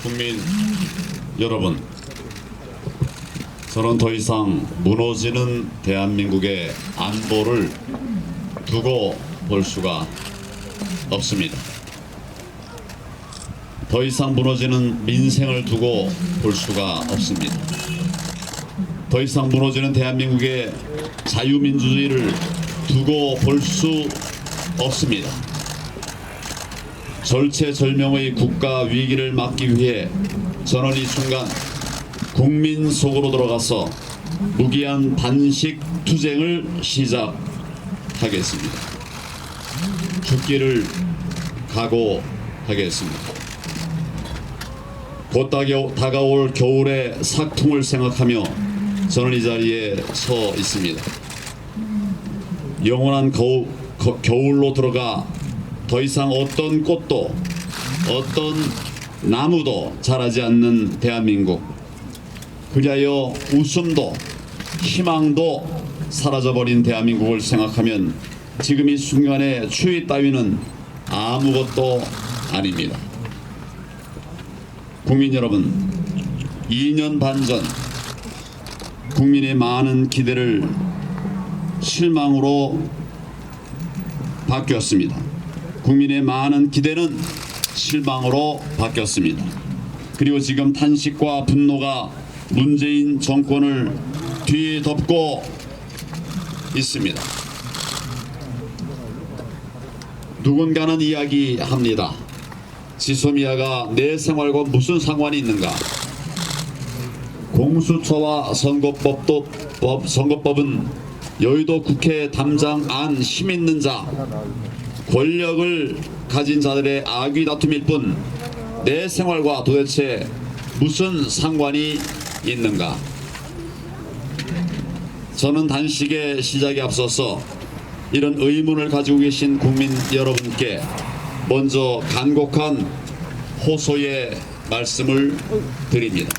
국민 여러분, 저는 더 이상 무너지는 대한민국의 안보를 두고 볼 수가 없습니다. 더 이상 무너지는 민생을 두고 볼 수가 없습니다. 더 이상 무너지는 대한민국의 자유민주주의를 두고 볼 수 없습니다. 절체절명의 국가 위기를 막기 위해 저는 이 순간 국민 속으로 들어가서 무기한 단식 투쟁을 시작하겠습니다. 죽기를 각오하겠습니다. 곧 다가올 겨울의 삭통을 생각하며 저는 이 자리에 서 있습니다. 영원한 겨울로 들어가 더 이상 어떤 꽃도 어떤 나무도 자라지 않는 대한민국, 그리하여 웃음도 희망도 사라져버린 대한민국을 생각하면 지금 이 순간의 추위 따위는 아무것도 아닙니다. 국민 여러분, 2년 반 전 국민의 많은 기대를 실망으로 바뀌었습니다. 국민의 많은 기대는 실망으로 바뀌었습니다. 그리고 지금 탄식과 분노가 문재인 정권을 뒤덮고 있습니다. 누군가는 이야기합니다. 지소미아가 내 생활과 무슨 상관이 있는가? 공수처와 선거법은 여의도 국회 담장 안 힘 있는 자, 권력을 가진 자들의 악의 다툼일 뿐 내 생활과 도대체 무슨 상관이 있는가? 저는 단식의 시작에 앞서서 이런 의문을 가지고 계신 국민 여러분께 먼저 간곡한 호소의 말씀을 드립니다.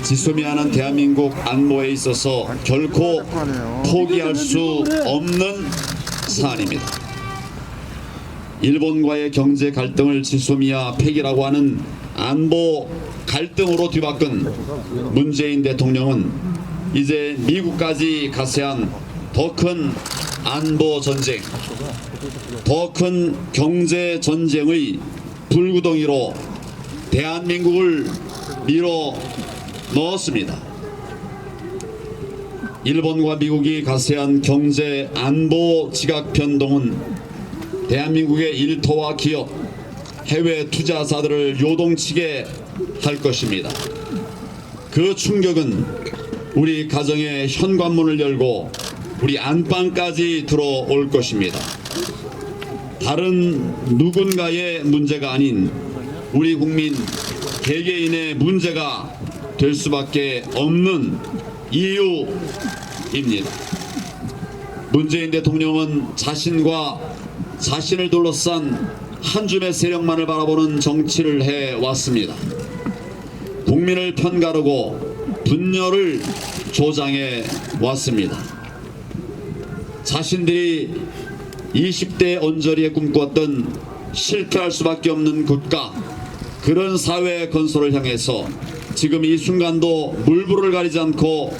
지소미아는 대한민국 안보에 있어서 결코 포기할 수 없는 사안입니다. 일본과의 경제 갈등을 지소미아 폐기라고 하는 안보 갈등으로 뒤바꾼 문재인 대통령은 이제 미국까지 가세한 더 큰 안보 전쟁, 더 큰 경제 전쟁의 불구덩이로 대한민국을 밀어 넣었습니다. 일본과 미국이 가세한 경제 안보 지각 변동은 대한민국의 일터와 기업, 해외 투자자들을 요동치게 할 것입니다. 그 충격은 우리 가정의 현관문을 열고 우리 안방까지 들어올 것입니다. 다른 누군가의 문제가 아닌 우리 국민 개개인의 문제가 될 수밖에 없는 이유입니다. 문재인 대통령은 자신과 자신을 둘러싼 한 줌의 세력만을 바라보는 정치를 해왔습니다. 국민을 편가르고 분열을 조장해 왔습니다. 자신들이 20대 언저리에 꿈꿨던 실패할 수밖에 없는 국가, 그런 사회 건설을 향해서 지금 이 순간도 물불을 가리지 않고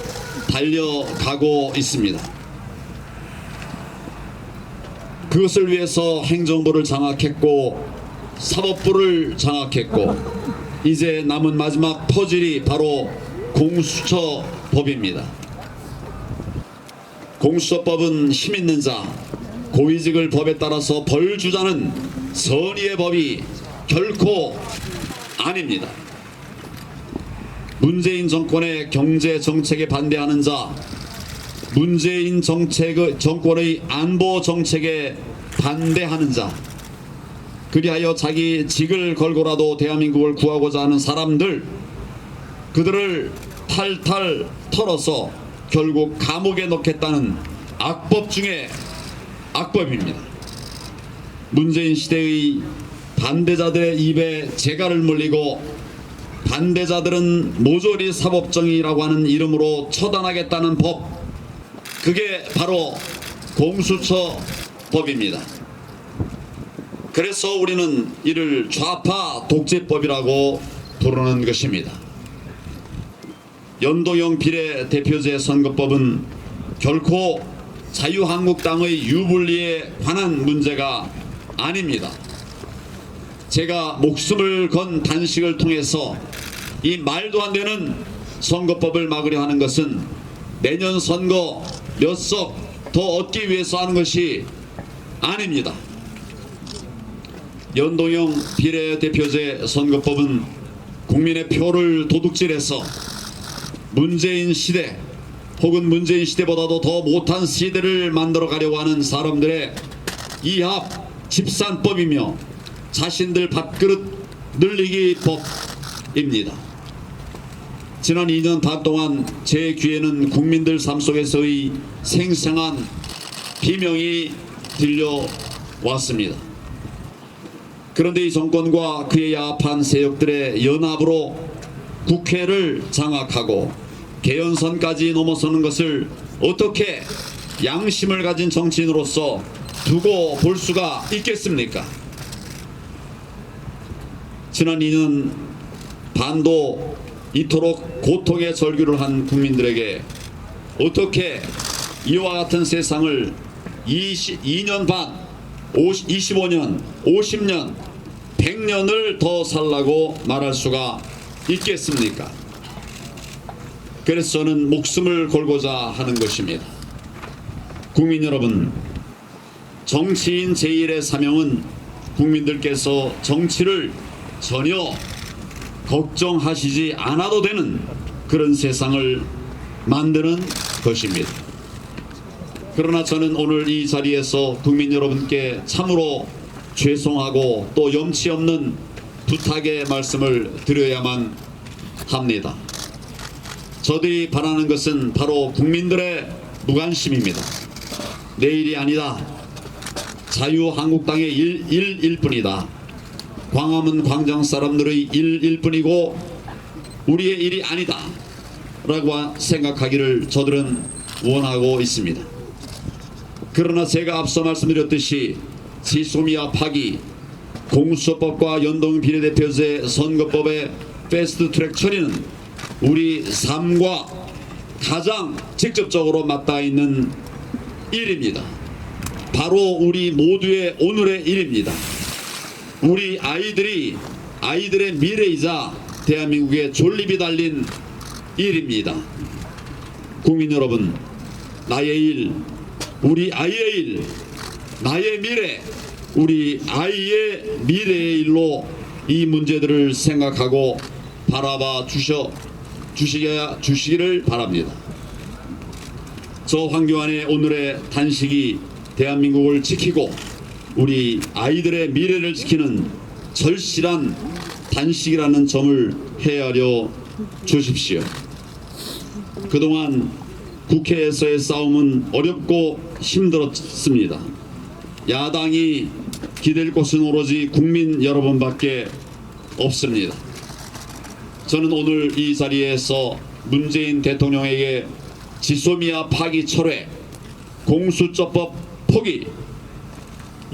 달려가고 있습니다. 그것을 위해서 행정부를 장악했고 사법부를 장악했고 이제 남은 마지막 퍼즐이 바로 공수처법입니다. 공수처법은 힘있는 자, 고위직을 법에 따라서 벌 주자는 선의의 법이 결코 아닙니다. 문재인 정권의 경제 정책에 반대하는 자, 문재인 정권의 안보 정책에 반대하는 자, 그리하여 자기 직을 걸고라도 대한민국을 구하고자 하는 사람들, 그들을 탈탈 털어서 결국 감옥에 넣겠다는 악법 중에 악법입니다. 문재인 시대의 반대자들의 입에 재갈을 물리고 반대자들은 모조리 사법정의라고 하는 이름으로 처단하겠다는 법, 그게 바로 공수처법입니다. 그래서 우리는 이를 좌파 독재법이라고 부르는 것입니다. 연동형 비례대표제 선거법은 결코 자유한국당의 유불리에 관한 문제가 아닙니다. 제가 목숨을 건 단식을 통해서 이 말도 안 되는 선거법을 막으려 하는 것은 내년 선거 몇 석 더 얻기 위해서 하는 것이 아닙니다. 연동형 비례대표제 선거법은 국민의 표를 도둑질해서 문재인 시대 혹은 문재인 시대보다도 더 못한 시대를 만들어 가려고 하는 사람들의 이합 집산법이며 자신들 밥그릇 늘리기 법입니다. 지난 2년 반 동안 제 귀에는 국민들 삶 속에서의 생생한 비명이 들려왔습니다. 그런데 이 정권과 그에 야합한 세력들의 연합으로 국회를 장악하고 개헌선까지 넘어서는 것을 어떻게 양심을 가진 정치인으로서 두고 볼 수가 있겠습니까? 지난 2년 반도 이토록 고통의 절규를 한 국민들에게 어떻게 이와 같은 세상을 2년 반, 25년, 50년, 100년을 더 살라고 말할 수가 있겠습니까? 그래서 저는 목숨을 걸고자 하는 것입니다. 국민 여러분, 정치인 제1의 사명은 국민들께서 정치를 전혀 걱정하시지 않아도 되는 그런 세상을 만드는 것입니다. 그러나 저는 오늘 이 자리에서 국민 여러분께 참으로 죄송하고 또 염치 없는 부탁의 말씀을 드려야만 합니다. 저들이 바라는 것은 바로 국민들의 무관심입니다. 내일이 아니다. 자유한국당의 일일 뿐이다. 광화문 광장 사람들의 일일 뿐이고 우리의 일이 아니다 라고 생각하기를 저들은 원하고 있습니다. 그러나 제가 앞서 말씀드렸듯이 지소미아 파기, 공수처법과 연동 비례대표제 선거법의 패스트트랙 처리는 우리 삶과 가장 직접적으로 맞닿아 있는 일입니다. 바로 우리 모두의 오늘의 일입니다. 우리 아이들의 미래이자 대한민국의 존립이 달린 일입니다. 국민 여러분, 나의 일, 우리 아이의 일, 나의 미래, 우리 아이의 미래의 일로 이 문제들을 생각하고 바라봐 주시기를 바랍니다. 저 황교안의 오늘의 단식이 대한민국을 지키고 우리 아이들의 미래를 지키는 절실한 단식이라는 점을 헤아려 주십시오. 그동안 국회에서의 싸움은 어렵고 힘들었습니다. 야당이 기댈 곳은 오로지 국민 여러분밖에 없습니다. 저는 오늘 이 자리에서 문재인 대통령에게 지소미아 파기 철회, 공수처법 포기,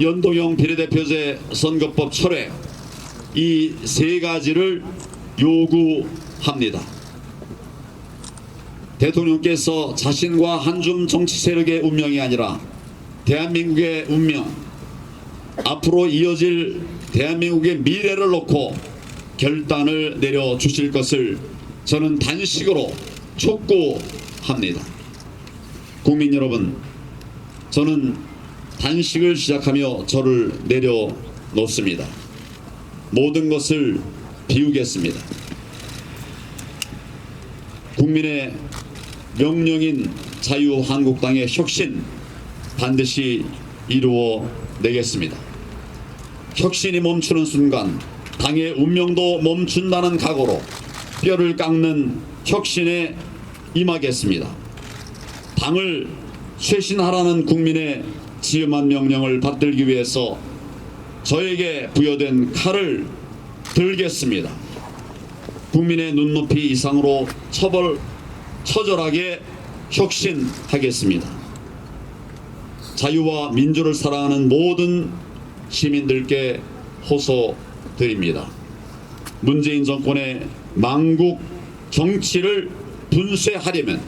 연동형 비례대표제 선거법 철회, 이 세 가지를 요구합니다. 대통령께서 자신과 한줌 정치 세력의 운명이 아니라 대한민국의 운명, 앞으로 이어질 대한민국의 미래를 놓고 결단을 내려주실 것을 저는 단식으로 촉구합니다. 국민 여러분, 저는 단식을 시작하며 저를 내려놓습니다. 모든 것을 비우겠습니다. 국민의 명령인 자유한국당의 혁신 반드시 이루어내겠습니다. 혁신이 멈추는 순간 당의 운명도 멈춘다는 각오로 뼈를 깎는 혁신에 임하겠습니다. 당을 쇄신하라는 국민의 지엄한 명령을 받들기 위해서 저에게 부여된 칼을 들겠습니다. 국민의 눈높이 이상으로 처절하게 혁신하겠습니다. 자유와 민주를 사랑하는 모든 시민들께 호소드립니다. 문재인 정권의 망국 정치를 분쇄하려면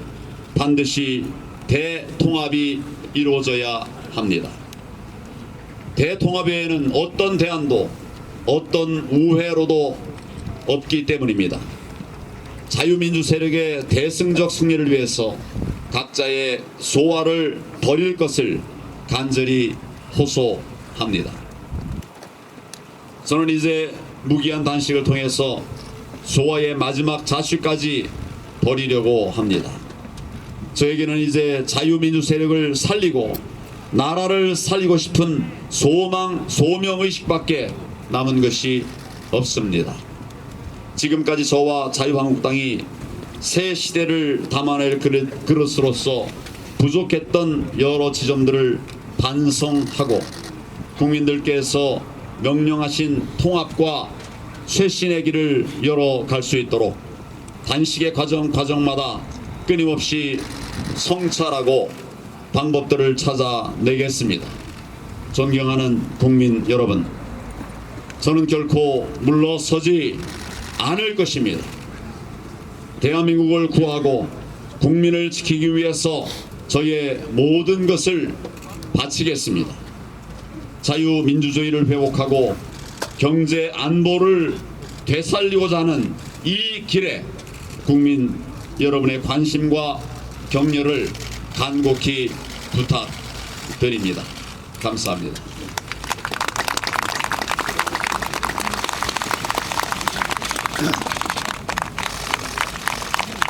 반드시 대통합이 이루어져야 합니다. 대통합 외에는 어떤 대안도 어떤 우회로도 없기 때문입니다. 자유민주 세력의 대승적 승리를 위해서 각자의 소화를 버릴 것을 간절히 호소합니다. 저는 이제 무기한 단식을 통해서 소화의 마지막 자취까지 버리려고 합니다. 저에게는 이제 자유민주 세력을 살리고 나라를 살리고 싶은 소명의식밖에 남은 것이 없습니다. 지금까지 저와 자유한국당이 새 시대를 담아낼 그릇으로서 부족했던 여러 지점들을 반성하고 국민들께서 명령하신 통합과 쇄신의 길을 열어갈 수 있도록 단식의 과정마다 끊임없이 성찰하고 방법들을 찾아내겠습니다. 존경하는 국민 여러분, 저는 결코 물러서지 않을 것입니다. 대한민국을 구하고 국민을 지키기 위해서 저의 모든 것을 바치겠습니다. 자유민주주의를 회복하고 경제 안보를 되살리고자 하는 이 길에 국민 여러분의 관심과 격려를 간곡히 부탁드립니다. 감사합니다. 네.